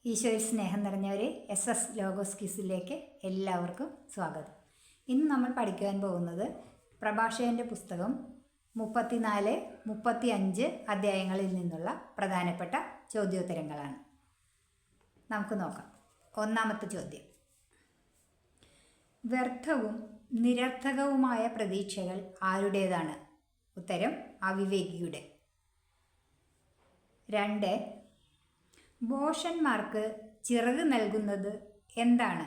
ഈശോയിൽ സ്നേഹം നിറഞ്ഞവരെ SS logos ക്വിസിലേക്ക് എല്ലാവർക്കും സ്വാഗതം. ഇന്ന് നമ്മൾ പഠിക്കുവാൻ പോകുന്നത് പ്രഭാഷകൻ്റെ പുസ്തകം 34, 35 അധ്യായങ്ങളിൽ നിന്നുള്ള പ്രധാനപ്പെട്ട ചോദ്യോത്തരങ്ങളാണ്. നമുക്ക് നോക്കാം. ഒന്നാമത്തെ ചോദ്യം: വ്യർത്ഥവും നിരർത്ഥകവുമായ പ്രതീക്ഷകൾ ആരുടേതാണ്? ഉത്തരം അവിവേകിയുടെ. 2. ബോഷന്മാർക്ക് ചിറക് നൽകുന്നത് എന്താണ്?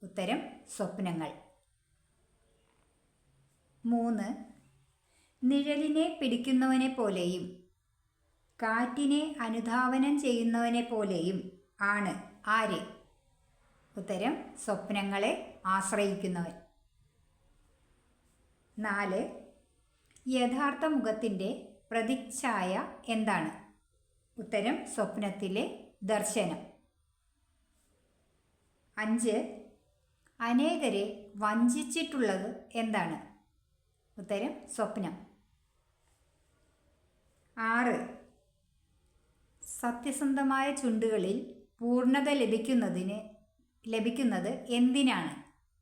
ഉത്തരം സ്വപ്നങ്ങൾ. 3. നിഴലിനെ പിടിക്കുന്നവനെ പോലെയും കാറ്റിനെ അനുധാവനം ചെയ്യുന്നവനെ പോലെയും ആണ് ആര്? ഉത്തരം സ്വപ്നങ്ങളെ ആശ്രയിക്കുന്നവൻ. 4. യഥാർത്ഥ മുഖത്തിൻ്റെ പ്രതിച്ഛായ എന്താണ്? ഉത്തരം സ്വപ്നത്തിലെ ദർശനം. 5. അനേകരെ വഞ്ചിച്ചിട്ടുള്ളത് എന്താണ്? ഉത്തരം സ്വപ്നം. 6. സത്യസന്ധമായ ചുണ്ടുകളിൽ പൂർണ്ണത ലഭിക്കുന്നത് എന്തിനാണ്?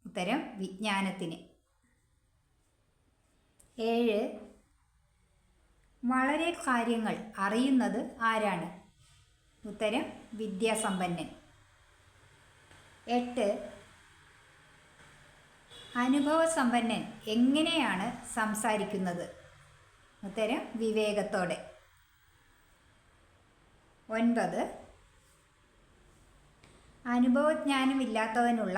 ഉത്തരം വിജ്ഞാനത്തിന്. 7. വളരെ കാര്യങ്ങൾ അറിയുന്നത് ആരാണ്? ഉത്തരം വിദ്യാസമ്പന്നൻ. 8. അനുഭവസമ്പന്നൻ എങ്ങനെയാണ് സംസാരിക്കുന്നത്? ഉത്തരം വിവേകത്തോടെ. 9. അനുഭവജ്ഞാനമില്ലാത്തവനുള്ള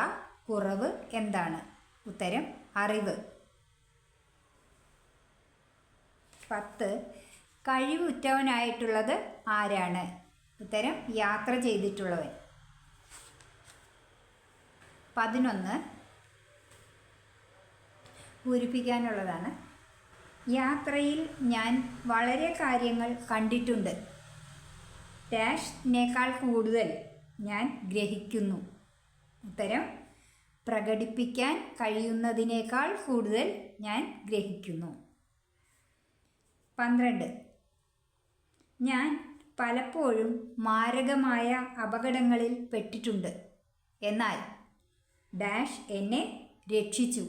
കുറവ് എന്താണ്? ഉത്തരം അറിവ്. 10. കഴിവുറ്റവനായിട്ടുള്ളത് ആരാണ്? ഉത്തരം യാത്ര ചെയ്തിട്ടുള്ളവൻ. 11 പൂരിപ്പിക്കാനുള്ളതാണ്. യാത്രയിൽ ഞാൻ വളരെ കാര്യങ്ങൾ കണ്ടിട്ടുണ്ട്. ഡാഷിനേക്കാൾ കൂടുതൽ ഞാൻ ഗ്രഹിക്കുന്നു. ഉത്തരം പ്രകടിപ്പിക്കാൻ കഴിയുന്നതിനേക്കാൾ കൂടുതൽ ഞാൻ ഗ്രഹിക്കുന്നു. 12 ഞാൻ പലപ്പോഴും മാരകമായ അപകടങ്ങളിൽ പെട്ടിട്ടുണ്ട്. എന്നാൽ ഡാഷ് എന്നെ രക്ഷിച്ചു.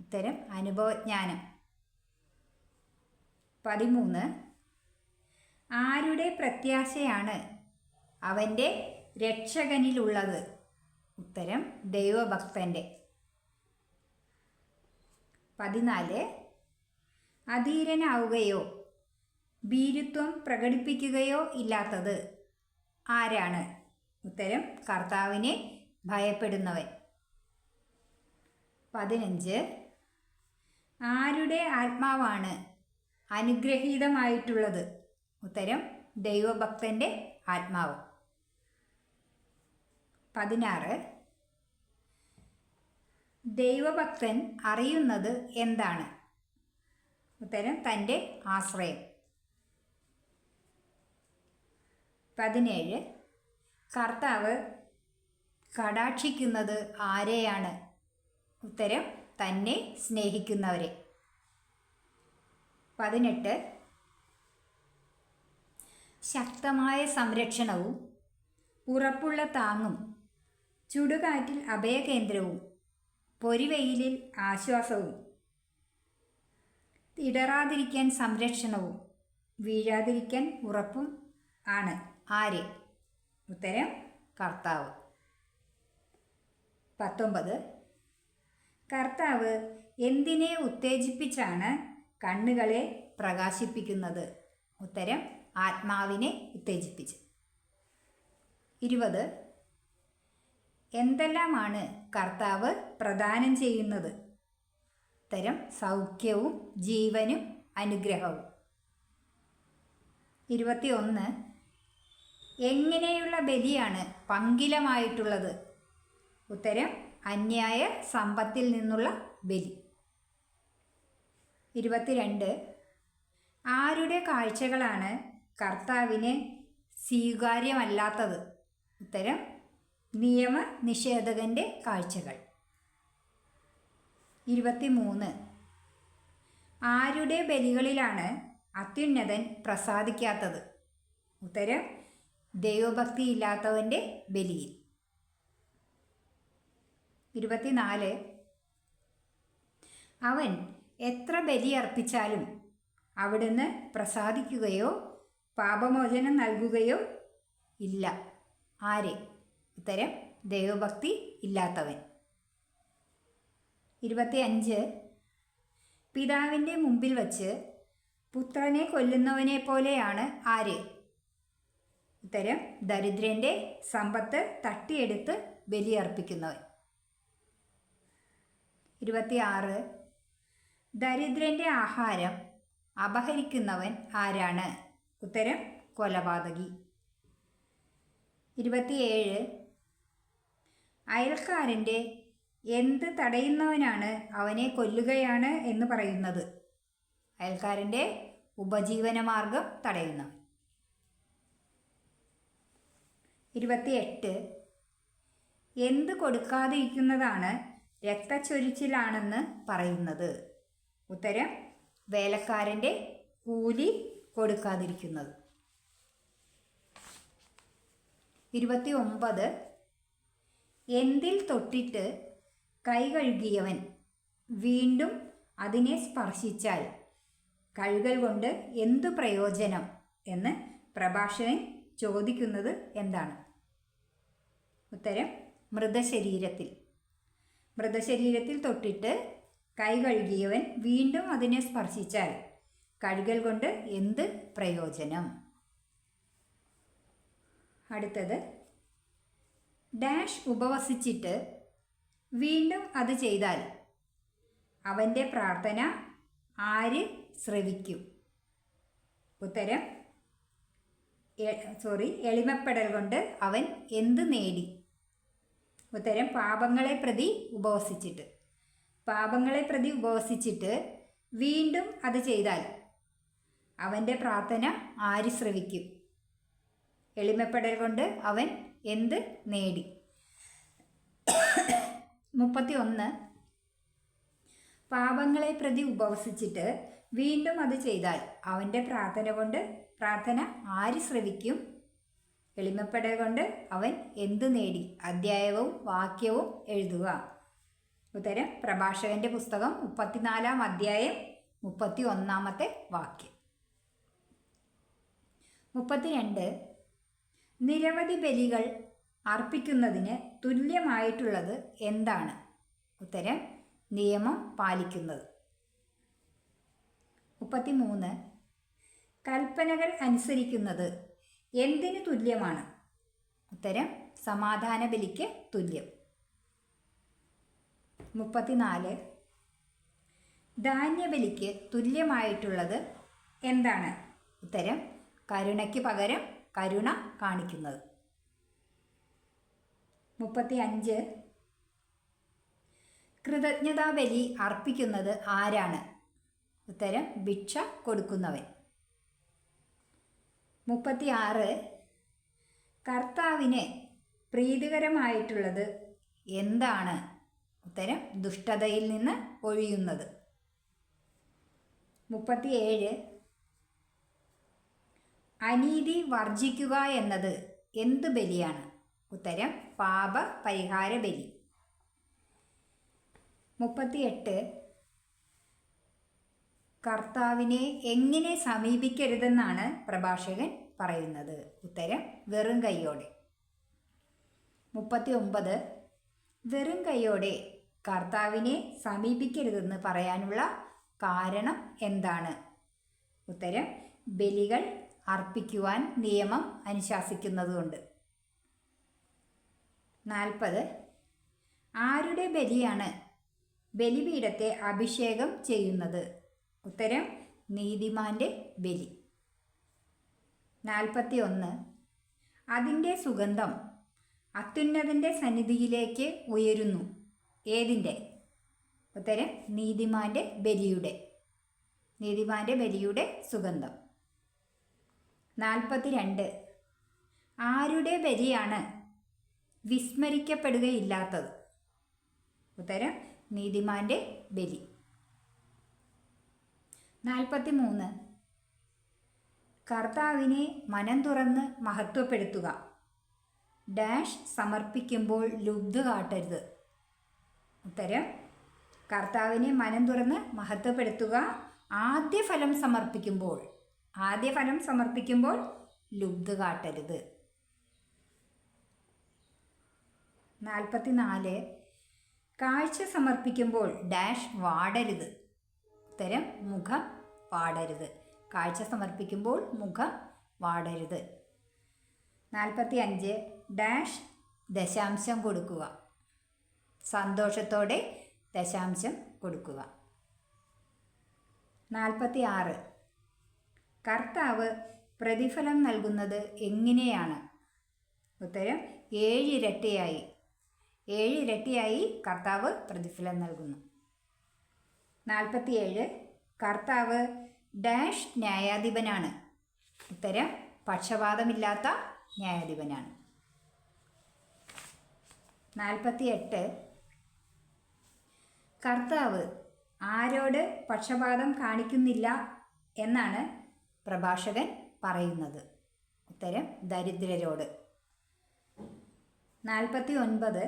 ഉത്തരം അനുഭവജ്ഞാനം. 13 ആരുടെ പ്രത്യാശയാണ് അവൻ്റെ രക്ഷകനിലുള്ളത്? ഉത്തരം ദൈവഭക്തൻ്റെ. 14 അധീരനാവുകയോ ഭീരുത്വം പ്രകടിപ്പിക്കുകയോ ഇല്ലാത്തത് ആരാണ്? ഉത്തരം കർത്താവിനെ ഭയപ്പെടുന്നവൻ. 15 ആരുടെ ആത്മാവാണ് അനുഗ്രഹീതമായിട്ടുള്ളത്? ഉത്തരം ദൈവഭക്തൻ്റെ ആത്മാവ്. 16 ദൈവഭക്തൻ അറിയുന്നത് എന്താണ്? ഉത്തരം തൻ്റെ ആശ്രയം. 17 കർത്താവ് കടാക്ഷിക്കുന്നത് ആരെയാണ്? ഉത്തരം തന്നെ സ്നേഹിക്കുന്നവരെ. 18 ശക്തമായ സംരക്ഷണവും ഉറപ്പുള്ള താങ്ങും ചുടുകാറ്റിൽ അഭയകേന്ദ്രവും പൊരിവെയിലിൽ ആശ്വാസവും ഇടറാതിരിക്കാൻ സംരക്ഷണവും വീഴാതിരിക്കാൻ ഉറപ്പും ആണ് ആര്? ഉത്തരം കർത്താവ്. 19 കർത്താവ് എന്തിനെ ഉത്തേജിപ്പിച്ചാണ് കണ്ണുകളെ പ്രകാശിപ്പിക്കുന്നത്? ഉത്തരം ആത്മാവിനെ ഉത്തേജിപ്പിച്ച്. 20 എന്തെല്ലാമാണ് കർത്താവ് പ്രദാനം ചെയ്യുന്നത്? ഉത്തരം സൗഖ്യവും ജീവനും അനുഗ്രഹവും. 21 എങ്ങനെയുള്ള ബലിയാണ് പങ്കിലമായിട്ടുള്ളത്? ഉത്തരം അന്യായ സമ്പത്തിൽ നിന്നുള്ള ബലി. 22 ആരുടെ കാഴ്ചകളാണ് കർത്താവിന് സ്വീകാര്യമല്ലാത്തത്? ഉത്തരം നിയമനിഷേധകൻ്റെ കാഴ്ചകൾ. 23 ആരുടെ ബലികളിലാണ് അത്യുന്നതൻ പ്രസാദിക്കാത്തത്? ഉത്തരം ദൈവഭക്തി ഇല്ലാത്തവൻ്റെ ബലിയിൽ. 24 അവൻ എത്ര ബലി അർപ്പിച്ചാലും അവിടുന്ന് പ്രസാദിക്കുകയോ പാപമോചനം നൽകുകയോ ഇല്ല. ആര്? ഉത്തരം ദൈവഭക്തി ഇല്ലാത്തവൻ. 25 പിതാവിൻ്റെ മുമ്പിൽ വച്ച് പുത്രനെ കൊല്ലുന്നവനെ പോലെയാണ് ആര്? ഉത്തരം ദരിദ്രൻ്റെ സമ്പത്ത് തട്ടിയെടുത്ത് ബലിയർപ്പിക്കുന്നവൻ. 26 ദരിദ്രൻ്റെ ആഹാരം അപഹരിക്കുന്നവൻ ആരാണ്? ഉത്തരം കൊലപാതകി. 27 അയൽക്കാരൻ്റെ എന്ത് തടയുന്നവനാണ് അവനെ കൊല്ലുകയാണ് എന്ന് പറയുന്നത്? അയൽക്കാരൻ്റെ ഉപജീവനമാർഗം തടയുന്നവൻ. 28 എന്ത് കൊടുക്കാതിരിക്കുന്നതാണ് രക്തച്ചൊരിച്ചിലാണെന്ന് പറയുന്നത്? ഉത്തരം വേലക്കാരൻ്റെ കൂലി കൊടുക്കാതിരിക്കുന്നത്. 29 എന്തിൽ തൊട്ടിട്ട് കൈ കഴുകിയവൻ വീണ്ടും അതിനെ സ്പർശിച്ചാൽ കഴുകൽ കൊണ്ട് എന്തു പ്രയോജനം എന്ന് പ്രഭാഷകൻ ചോദിക്കുന്നത് എന്താണ്? ഉത്തരം മൃതശരീരത്തിൽ തൊട്ടിട്ട് കൈ കഴുകിയവൻ വീണ്ടും അതിനെ സ്പർശിച്ചാൽ കഴുകൽ കൊണ്ട് എന്ത് പ്രയോജനം? അടുത്തത് ഡാഷ് ഉപവസിച്ചിട്ട് വീണ്ടും അത് ചെയ്താൽ അവൻ്റെ പ്രാർത്ഥന ആര് ശ്രവിക്കും? ഉത്തരം എളിമപ്പെടൽ കൊണ്ട് അവൻ എന്ത് നേടി? ഉത്തരം പാപങ്ങളെ പ്രതി ഉപവസിച്ചിട്ട് വീണ്ടും അത് ചെയ്താൽ അവൻ്റെ പ്രാർത്ഥന ആര് ശ്രവിക്കും? എളിമപ്പെടൽ കൊണ്ട് അവൻ എന്ത് നേടി? 31 പാപങ്ങളെ പ്രതി ഉപവസിച്ചിട്ട് വീണ്ടും അത് ചെയ്താൽ അവൻ്റെ പ്രാർത്ഥന ആര് ശ്രവിക്കും? എളിമപ്പെടൽ കൊണ്ട് അവൻ എന്ത് നേടി? അധ്യായവും വാക്യവും എഴുതുക. ഉത്തരം പ്രഭാഷകന്റെ പുസ്തകം 34-ാം അധ്യായം 31-ാമത്തെ വാക്യം. 32 നിരവധി ബലികൾ അർപ്പിക്കുന്നതിന് തുല്യമായിട്ടുള്ളത് എന്താണ്? ഉത്തരം നിയമം പാലിക്കുന്നത്. 33 കൽപ്പനകൾ അനുസരിക്കുന്നത് എന്തിനു തുല്യമാണ്? ഉത്തരം സമാധാന ബലിക്ക് തുല്യം. 34 ധാന്യബലിക്ക് തുല്യമായിട്ടുള്ളത് എന്താണ്? ഉത്തരം കരുണയ്ക്ക് പകരം കരുണ കാണിക്കുന്നത്. 35 കൃതജ്ഞതാബലി അർപ്പിക്കുന്നത് ആരാണ്? ഉത്തരം ഭിക്ഷ കൊടുക്കുന്നവൻ. 36 കർത്താവിന് പ്രീതികരമായിട്ടുള്ളത് എന്താണ്? ഉത്തരം ദുഷ്ടതയിൽ നിന്ന് ഒഴിയുന്നത്. 37 അനീതി വർജിക്കുക എന്നത് എന്ത് ബലിയാണ്? ഉത്തരം പാപ പരിഹാര ബലി. 38 കർത്താവിനെ എങ്ങനെ സമീപിക്കരുതെന്നാണ് പ്രഭാഷകൻ പറയുന്നത്? ഉത്തരം വെറും കൈയോടെ. 39 വെറും കൈയോടെ കർത്താവിനെ സമീപിക്കരുതെന്ന് പറയാനുള്ള കാരണം എന്താണ്? ഉത്തരം ബലികൾ അർപ്പിക്കുവാൻ നിയമം അനുശാസിക്കുന്നതുകൊണ്ട്. 40 ആരുടെ ബലിയാണ് ബലിപീഠത്തെ അഭിഷേകം ചെയ്യുന്നത്? ഉത്തരം നീതിമാന്റെ ബലി. 41 അതിൻ്റെ സുഗന്ധം അത്യുന്നതൻ്റെ സന്നിധിയിലേക്ക് ഉയരുന്നു. ഏതിൻ്റെ? ഉത്തരം നീതിമാന്റെ ബലിയുടെ സുഗന്ധം. 42 ആരുടെ ബലിയാണ് വിസ്മരിക്കപ്പെടുകയില്ലാത്തത്? ഉത്തരം നീതിമാന്റെ ബലി. 43 കർത്താവിനെ മനം തുറന്ന് മഹത്വപ്പെടുത്തുക. ഡാഷ് സമർപ്പിക്കുമ്പോൾ ലുബ്ധ കാട്ടരുത്. ഉത്തരം: കർത്താവിനെ മനം തുറന്ന് മഹത്വപ്പെടുത്തുക. ആദ്യ ഫലം സമർപ്പിക്കുമ്പോൾ ലുബ്ധ കാട്ടരുത്. 44. കാഴ്ച സമർപ്പിക്കുമ്പോൾ ഡാഷ് വാടരുത്. ഉത്തരം: മുഖം വാടരുത്. കാഴ്ച സമർപ്പിക്കുമ്പോൾ മുഖം വാടരുത്. 45. ഡാഷ് ദശാംശം കൊടുക്കുക. സന്തോഷത്തോടെ ദശാംശം കൊടുക്കുക. 46. കർത്താവ് പ്രതിഫലം നൽകുന്നത് എങ്ങനെയാണ്? ഉത്തരം: 7 ഇരട്ടിയായി. 7 ഇരട്ടിയായി കർത്താവ് പ്രതിഫലം നൽകുന്നു. 47. കർത്താവ് ഡാഷ് ന്യായാധിപനാണ്. ഉത്തരം: പക്ഷപാതമില്ലാത്ത ന്യായാധിപനാണ്. 48. കർത്താവ് ആരോട് പക്ഷപാതം കാണിക്കുന്നില്ല എന്നാണ് പ്രഭാഷകൻ പറയുന്നത്? ഉത്തരം: ദരിദ്രരോട്. 49.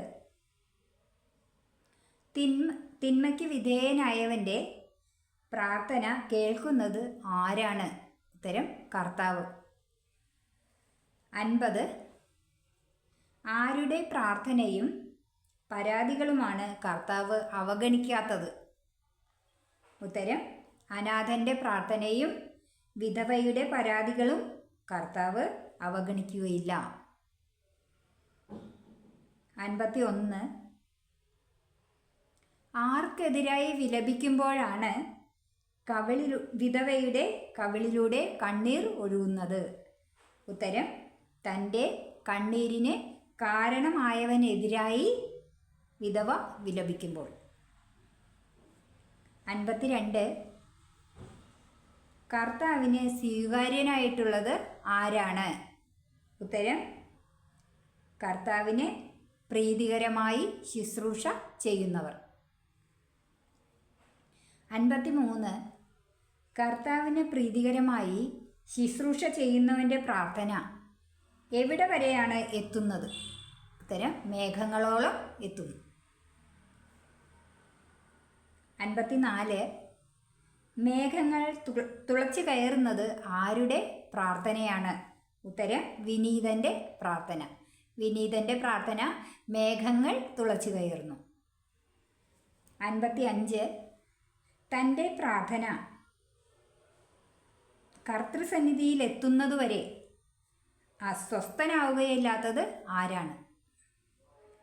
തിന്മയ്ക്ക് വിധേയനായവൻ്റെ പ്രാർത്ഥന കേൾക്കുന്നത് ആരാണ്? ഉത്തരം: കർത്താവ്. 50. ആരുടെ പ്രാർത്ഥനയും പരാതികളുമാണ് കർത്താവ് അവഗണിക്കാത്തത്? ഉത്തരം: അനാഥൻ്റെ പ്രാർത്ഥനയും വിധവയുടെ പരാതികളും കർത്താവ് അവഗണിക്കുകയില്ല. 51. ആർക്കെതിരായി വിലപിക്കുമ്പോഴാണ് വിധവയുടെ കവിളിലൂടെ കണ്ണീർ ഒഴുകുന്നത്? ഉത്തരം: തൻ്റെ കണ്ണീരിന് കാരണമായവനെതിരായി വിധവ വിലപിക്കുമ്പോൾ. 52. കർത്താവിന് സ്വീകാര്യനായിട്ടുള്ളത് ആരാണ്? ഉത്തരം: കർത്താവിന് പ്രീതികരമായി ശുശ്രൂഷ ചെയ്യുന്നവർ. 53. കർത്താവിന് പ്രീതികരമായി ശുശ്രൂഷ ചെയ്യുന്നവൻ്റെ പ്രാർത്ഥന എവിടെ വരെയാണ് എത്തുന്നത്? ഉത്തരം: മേഘങ്ങളോളം എത്തുന്നു. 54. മേഘങ്ങൾ തുളച്ചു കയറുന്നത് ആരുടെ പ്രാർത്ഥനയാണ്? ഉത്തരം: വിനീതൻ്റെ പ്രാർത്ഥന. വിനീതൻ്റെ പ്രാർത്ഥന മേഘങ്ങൾ തുളച്ചു കയറുന്നു. 55. തൻ്റെ പ്രാർത്ഥന കർത്തൃസന്നിധിയിൽ എത്തുന്നതുവരെ അസ്വസ്ഥനാവുകയില്ലാത്തത് ആരാണ്?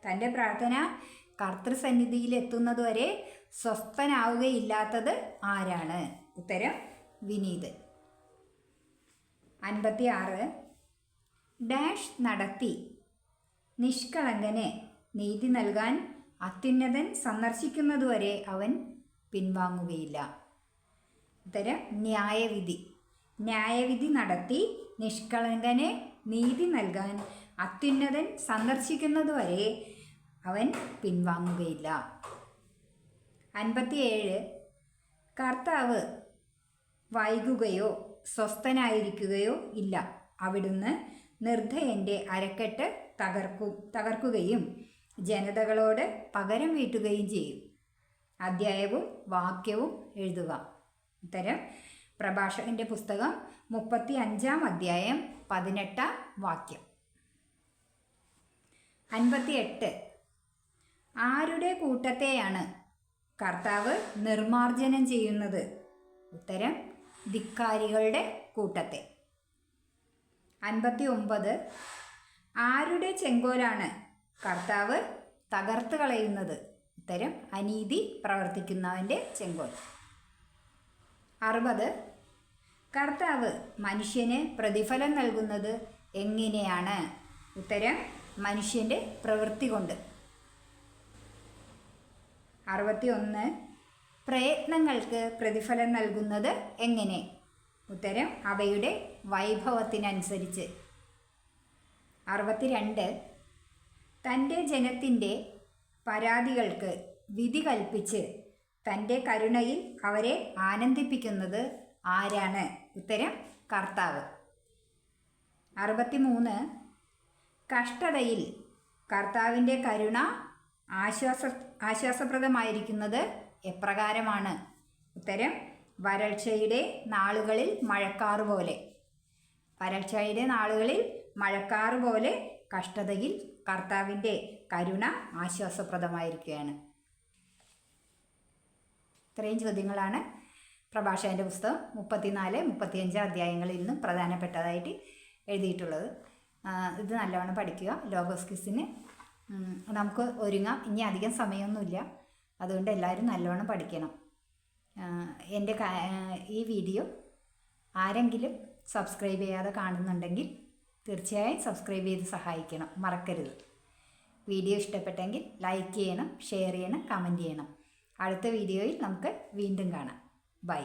തൻ്റെ പ്രാർത്ഥന കർത്തൃസന്നിധിയിൽ എത്തുന്നതുവരെ സ്വസ്ഥനാവുകയില്ലാത്തത് ആരാണ്? ഉത്തരം: വിനീതൻ. 56. ഡാഷ് നടത്തി നിഷ്കളങ്കന് നീതി നൽകാൻ അത്യുന്നതൻ സന്ദർശിക്കുന്നതുവരെ അവൻ പിൻവാങ്ങുകയില്ല. ഉത്തരം: ന്യായവിധി. ന്യായവിധി നടത്തി നിഷ്കളങ്കന് നീതി നൽകാൻ അത്യുന്നതൻ സന്ദർശിക്കുന്നതുവരെ അവൻ പിൻവാങ്ങുകയില്ല. 57. കർത്താവ് വൈകുകയോ സ്വസ്ഥനായിരിക്കുകയോ ഇല്ല. അവിടുന്ന് നിർദ്ധയൻ്റെ അരക്കെട്ട് തകർക്കുകയും ജനതകളോട് പകരം വീട്ടുകയും ചെയ്യും. അധ്യായവും വാക്യവും എഴുതുക. ഉത്തരം: പ്രഭാഷകൻ്റെ പുസ്തകം 35-ാം അധ്യായം 18-ാം വാക്യം. 58. ആരുടെ കൂട്ടത്തെയാണ് കർത്താവ് നിർമാർജനം ചെയ്യുന്നത്? ഉത്തരം: ധിക്കാരികളുടെ കൂട്ടത്തെ. 59. ആരുടെ ചെങ്കോലാണ് കർത്താവ് തകർത്ത് കളയുന്നത്? ഉത്തരം: അനീതി പ്രവർത്തിക്കുന്നവൻ്റെ ചെങ്കോൽ. 60. കർത്താവ് മനുഷ്യന് പ്രതിഫലം നൽകുന്നത് എങ്ങനെയാണ്? ഉത്തരം: മനുഷ്യൻ്റെ പ്രവൃത്തി കൊണ്ട്. 61. പ്രയത്നങ്ങൾക്ക് പ്രതിഫലം നൽകുന്നത് എങ്ങനെ? ഉത്തരം: അവയുടെ വൈഭവത്തിനനുസരിച്ച്. 62. തൻ്റെ ജനത്തിൻ്റെ പരാതികൾക്ക് വിധി കൽപ്പിച്ച് തൻ്റെ കരുണയിൽ അവരെ ആനന്ദിപ്പിക്കുന്നത് ആരാണ്? ഉത്തരം: കർത്താവ്. 63 കഷ്ടതയിൽ കർത്താവിൻ്റെ കരുണ ആശ്വാസപ്രദമായിരിക്കുന്നത് എപ്രകാരമാണ്? ഉത്തരം വരൾച്ചയുടെ നാളുകളിൽ മഴക്കാറ് പോലെ. വരൾച്ചയുടെ നാളുകളിൽ മഴക്കാറ് പോലെ കഷ്ടതയിൽ കർത്താവിൻ്റെ കരുണ ആശ്വാസപ്രദമായിരിക്കുകയാണ്. ഇത്രയും ചോദ്യങ്ങളാണ് പ്രഭാഷകൻ്റെ പുസ്തകം 34, 35 അധ്യായങ്ങളിൽ നിന്നും പ്രധാനപ്പെട്ടതായിട്ട് എഴുതിയിട്ടുള്ളത്. ഇത് നല്ലവണ്ണം പഠിക്കുക. ലോഗോസ് ക്വിസിന് നമുക്ക് ഒരുങ്ങാം. ഇനി അധികം സമയമൊന്നുമില്ല. അതുകൊണ്ട് എല്ലാവരും നല്ലവണ്ണം പഠിക്കണം. എൻ്റെ ഈ വീഡിയോ ആരെങ്കിലും സബ്സ്ക്രൈബ് ചെയ്യാതെ കാണുന്നുണ്ടെങ്കിൽ തീർച്ചയായും സബ്സ്ക്രൈബ് ചെയ്ത് സഹായിക്കണം, മറക്കരുത്. വീഡിയോ ഇഷ്ടപ്പെട്ടെങ്കിൽ ലൈക്ക് ചെയ്യണം, ഷെയർ ചെയ്യണം, കമൻറ്റ് ചെയ്യണം. അടുത്ത വീഡിയോയിൽ നമുക്ക് വീണ്ടും കാണാം. ബൈ.